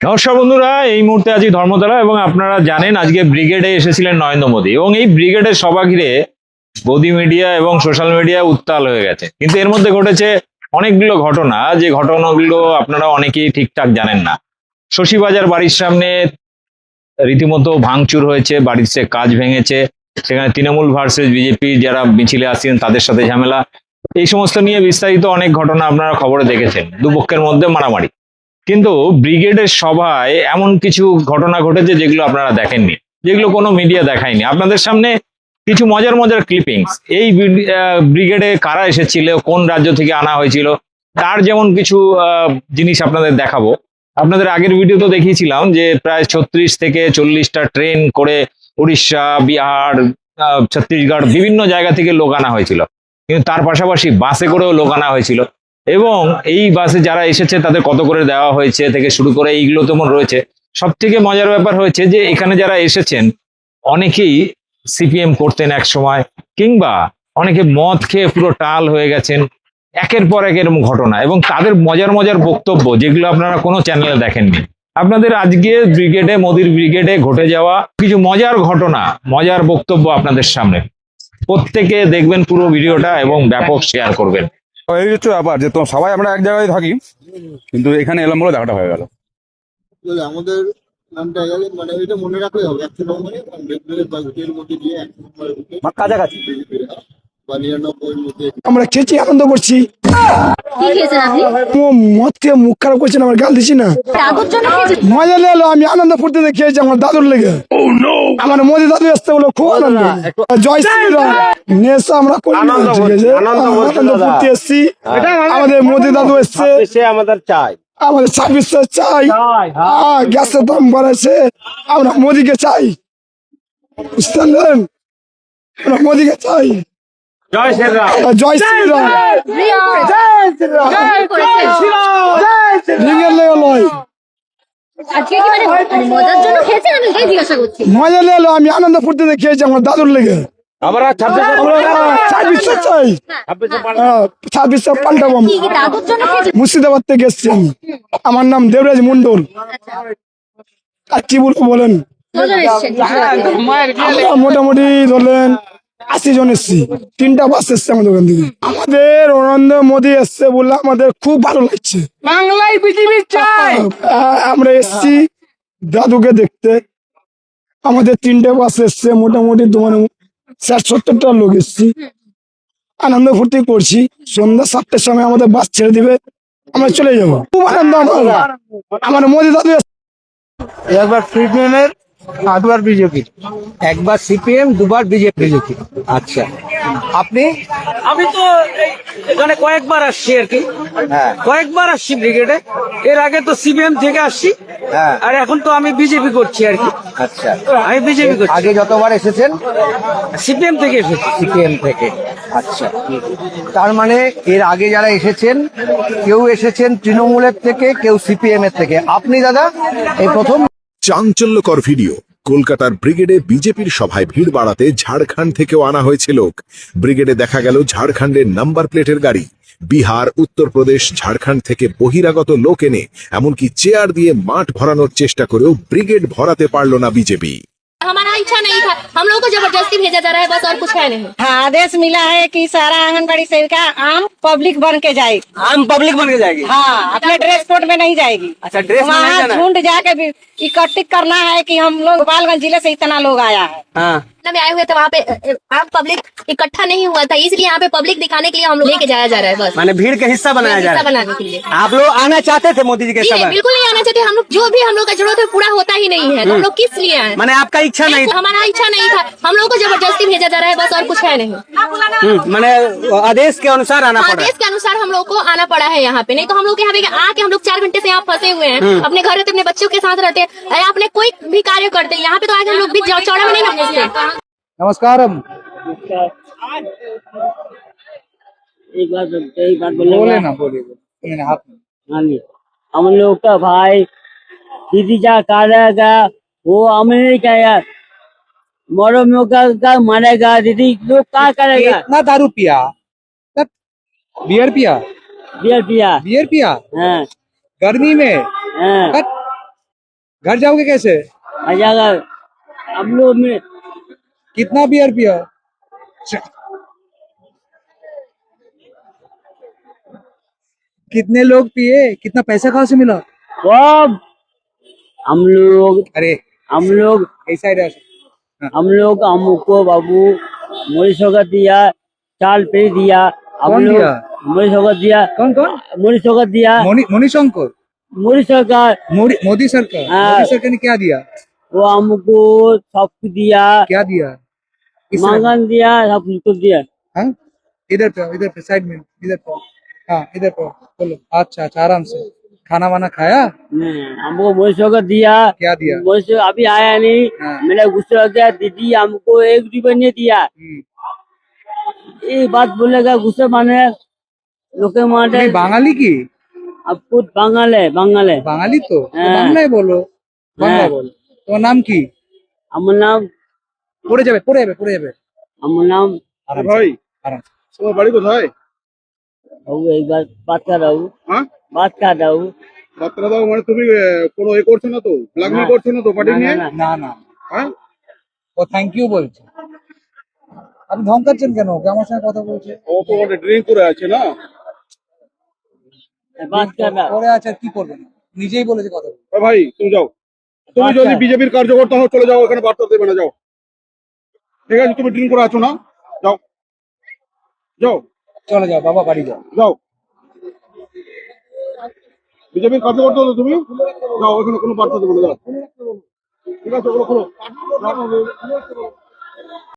নমস্কার বন্ধুরা, এই মুহূর্তে আছি ধর্মতলা এবং আপনারা জানেন আজকে ব্রিগেডে এসেছিলেন নরেন্দ্র মোদী এবং এই ব্রিগেডের সভা ঘিরে গদি মিডিয়া এবং সোশ্যাল মিডিয়া উত্তাল হয়ে গেছে। কিন্তু এর মধ্যে ঘটেছে অনেকগুলো ঘটনা, যে ঘটনাগুলো আপনারা অনেকেই ঠিকঠাক জানেন না। শশীবাজার বাড়ির সামনে রীতিমতো ভাঙচুর হয়েছে, বাড়ির সে কাজ ভেঙেছে, সেখানে তৃণমূল ভার্সেস বিজেপি যারা মিছিলে আসছেন তাদের সাথে ঝামেলা, এই সমস্ত নিয়ে বিস্তারিত অনেক ঘটনা আপনারা খবরে দেখেছেন, দুপক্ষের মধ্যে মারামারি। কিন্তু ব্রিগেডের সভায় এমন কিছু ঘটনা ঘটেছে যেগুলো আপনারা দেখেননি, যেগুলো কোনো মিডিয়া দেখায়নি। আপনাদের সামনে কিছু মজার মজার ক্লিপিংস, এই ব্রিগেডে কারা এসেছিল, কোন রাজ্য থেকে আনা হয়েছিল, তার যেমন কিছু জিনিস আপনাদের দেখাবো। আপনাদের আগের ভিডিও তো দেখিয়েছিলাম যে প্রায় 36 থেকে 40টা ট্রেন করে উড়িষ্যা, বিহার, ছত্তিশগড় বিভিন্ন জায়গা থেকে লোক আনা হয়েছিল, কিন্তু তার পাশাপাশি বাসে করেও লোক আনা হয়েছিল। এবং এই বাসে যারা এসেছে তাদের কত করে দেওয়া হয়েছে থেকে শুরু করে এইগুলো তেমন রয়েছে। সব থেকে মজার ব্যাপার হয়েছে যে এখানে যারা এসেছেন অনেকেই সিপিএম করতেন এক সময়, কিংবা অনেকে মদ খেয়ে পুরো টাল হয়ে গেছেন। একের পর এক এরকম ঘটনা এবং তাদের মজার মজার বক্তব্য যেগুলো আপনারা কোনো চ্যানেলে দেখেননি। আপনাদের আজকে ব্রিগেডে, মোদির ব্রিগেডে ঘটে যাওয়া কিছু মজার ঘটনা, মজার বক্তব্য আপনাদের সামনে। প্রত্যেকে দেখবেন পুরো ভিডিওটা এবং ব্যাপক শেয়ার করবেন। এই হচ্ছে ব্যাপার যে তো সবাই আমরা এক জায়গায় থাকি, কিন্তু এখানে এলাম বলে দেখাটা হয়ে গেল। আমাদের নামটা গেলে মানে এটা মনে রাখলে হবে 100 নম্বরে বাজেটের মধ্যে দিয়ে 100 নম্বরের মধ্যে কাছাকাছি বা 99 মধ্যে আমরা খেয়েছি, আনন্দ করছি। কি খেয়েছেন আপনি? ও মদ খেয়ে মুখ খারাপ করছেন, আমার গাল দিচ্ছি না। দাদুর জন্য খেয়েছেন? মজা এলো, আমি আনন্দ ফুর্তিতে খেয়েছি আমার দাদুর লেগে। আমার মোদি দাদু আসতে বলো, খুব আনন্দ। জয় শ্রীরাম। নেশা আমরা করি না, ঠিক আছে? আনন্দ ফুর্তি এসছি, আমাদের মোদি দাদু এসছে, আমাদের চাই, আমাদের 26 চাই। গ্যাসের দাম বাড়াচ্ছে, আমরা মোদিকে চাই, বুঝতে পারলেন? আমরা মোদিকে চাই। জয় শ্রীরাম। জয় শ্রীরাম। কি করেছেন? রিঙের লেগে লয়, আজকে কি মানে মজার জন্য খেয়েছেন? আমি এটাই জিজ্ঞাসা করছি। মজা এলো, আমি আনন্দ ফুর্তিতে খেয়েছি আমার দাদুর লেগে। আমরা 26 চাই, 26 পাল্টাবো। কি কি দাদুর জন্য খেয়েছেন? মুর্শিদাবাদ থেকে এসছি আমি, আমার নাম দেবরাজ মন্ডল। আর কি বলবো বলেন, কজন এসেছেন? আমরা মোটামুটি ধরলেন 80 জন এসছি, 3টা বাস এসছে আমাদের ওখান থেকে। আমাদের নরেন্দ্র মোদী এসছে বলে আমাদের খুব ভালো লাগছে। বাংলায় পৃথিবী চাই। আমরা এসছি দাদুকে দেখতে। আমাদের 3টে বাস এসছে, মোটামুটি তোমার 60-70টা লোক এসছি, আনন্দ ফুর্তি করছি। সন্ধ্যা 7টার সময় আমাদের বাস ছেড়ে দিবে, আমরা চলে যাবো। খুব আনন্দ আমার মোদী দাদু। একবার সিপিএমের, দুবার বিজেপি, একবার সিপিএম, দুবার বিজেপি। আচ্ছা, আপনি? আমি তো এখানে কয়েকবার আসছি আর কি, কয়েকবার আসছি ব্রিগেডে। এর আগে তো সিপিএম থেকে আসছি, আর এখন তো আমি বিজেপি করছি আর কি। আচ্ছা, আমি বিজেপি করছি। আগে যতবার এসেছেন সিপিএম থেকে এসেছি। সিপিএম থেকে, আচ্ছা। তার মানে এর আগে যারা এসেছেন, কেউ এসেছেন তৃণমূলের থেকে, কেউ সিপিএম এর থেকে। আপনি দাদা এই প্রথম? চাঞ্চল্যকর ভিডিও। কলকাতার ব্রিগেডে বিজেপির সভায় ভিড় বাড়াতে ঝাড়খণ্ড থেকেও আনা হয়েছে লোক। ব্রিগেডে দেখা গেল ঝাড়খণ্ডের নাম্বার প্লেটের গাড়ি। বিহার, উত্তরপ্রদেশ, ঝাড়খণ্ড থেকে বহিরাগত লোক এনে এমনকি চেয়ার দিয়ে মাঠ ভরানোর চেষ্টা করেও ব্রিগেড ভরাতে পারল না বিজেপি। हमारा इच्छा नहीं था, हम लोगों को जबरदस्ती भेजा जा रहा है, बस और कुछ है नहीं। हाँ, आदेश मिला है कि सारा आंगनबाड़ी सेविका आम पब्लिक बन के जाएगी। आम पब्लिक बन के जाएगी? हाँ, अपने ड्रेस कोड में नहीं जाएगी। अच्छा, ड्रेस में नहीं वहाँ जाना है? झुंड जाके भी इकट्ठित करना है कि हम लोग गोपालगंज जिले से इतना लोग आया है। हाँ, में आए हुए थे, वहाँ पे आम पब्लिक इकट्ठा नहीं हुआ था, इसलिए यहाँ पे पब्लिक दिखाने के लिए हम लोग लेके जाया जा रहा है, बस माने भीड़ का हिस्सा बनाया जा हिस्सा रहा है। बनाने के लिए। आप लोग आना चाहते थे मोदी जी के जी नहीं, सभा? बिल्कुल नहीं आना चाहते हम लोग। जो भी हम लोग का जरूरत है पूरा होता ही नहीं है, तो हम लोग किस लिए आए? माने आपका इच्छा नहीं था? हमारा इच्छा नहीं था, हम लोग को जबरदस्ती भेजा जा रहा है, बस और कुछ है नहीं। माने आदेश के अनुसार आना पड़ा? आदेश के अनुसार हम लोग को आना पड़ा है यहाँ पे, नहीं तो हम लोग यहाँ पे आके हम लोग 4 घंटे से यहाँ फंसे हुए हैं, अपने घर रहते, अपने बच्चों के साथ रहते, अपने कोई भी कार्य करते, यहाँ पे तो आगे हम लोग भी चौड़ा में नहीं ना पहुँचते। नमस्कार। एक बात बोले ना, बोलिए। हाँ जी, हम लोग का भाई दीदी जा करेगा, वो अमेरिका यार मरो का मारेगा, दीदी लोग क्या करेगा? इतना दारू पिया, बियर पिया, बियर पिया। बियर पिया हाँ गर्मी में? हाँ। घर जाओगे कैसे? अगर हम लोग में कितना बियर पिया? कितने लोग पिए? कितना पैसा कहाँ से मिला? सब हम लोग ऐसा ही हम लोग हमको बाबू मोदी सोगत दिया, चाल पे दिया। हम कौन लोग दिया? मोदी सोगत दिया, कौन कौन? मोदी सोगत दिया, मणिशंकर, मोदी सरकार मोदी सरकार। हाँ। मोदी सरकार ने क्या दिया? वो हमको सब कुछ दिया, क्या दिया? किसने? मांगन दिया, सब कुछ दिया। हाँ? इधर पे साइड में, इधर पे। हाँ इधर पे बोलो। अच्छा अच्छा, आराम से। खाना वाना खाया? नहीं, हमको मोदी सोगत दिया। क्या दिया? मोदी सोगत अभी आया नहीं। हाँ। मैंने गुस्सा हो गया, दीदी हमको 1 रुपया नहीं दिया। ये बात बोलेगा गुस्सा माने लोग माने তুমি বাঙালি কি? अब खुद बंगाल है, बंगाल है। বাঙালি তো হ্যাঁ। বাংলায় বলো, বাংলা হ্যাঁ। বলো। তোমার নাম কি? আমার নাম পড়ে যাবে। আমার নাম আরাম ভাই আরাম। তোমার বাড়ি কোথায়? বাবু एक बार बात कर रहा हूँ, হ্যাঁ, बात कर रहा हूँ। বার্তা দাও। মানে তুমি কোনো এ করছো না তো, ব্ল্যাকমেল না। করছো না তো পার্টি না, নিয়ে? না, না না, হ্যাঁ, ও থ্যাংক ইউ বলছে। আপনি ধমকাচ্ছেন কেন? ওকে আমার সঙ্গে কথা বলছে। ও তো ড্রিঙ্ক করে আছে না। बात कर रहा পরে আছে আর কি করবেন? নিজেই বলেছে কথা বলতে। এ ভাই তুমি যাও, তুমি আচ্ছা। যদি বিজেপির কার্যকর্তা হও চলে যাও, এখানে বার্তা দেবে না, যাও। ঠিক আছে, তুমি ড্রিঙ্ক করে আছো না, যাও যাও চলে যাও বাবা, বাড়ি যাও। যাও। বিজেপির কার্যকর্তা হলে তুমি যাও, এখানে কোনো বার্তা দেবে না, যাও। ঠিক আছে, ওগুলো খোলো।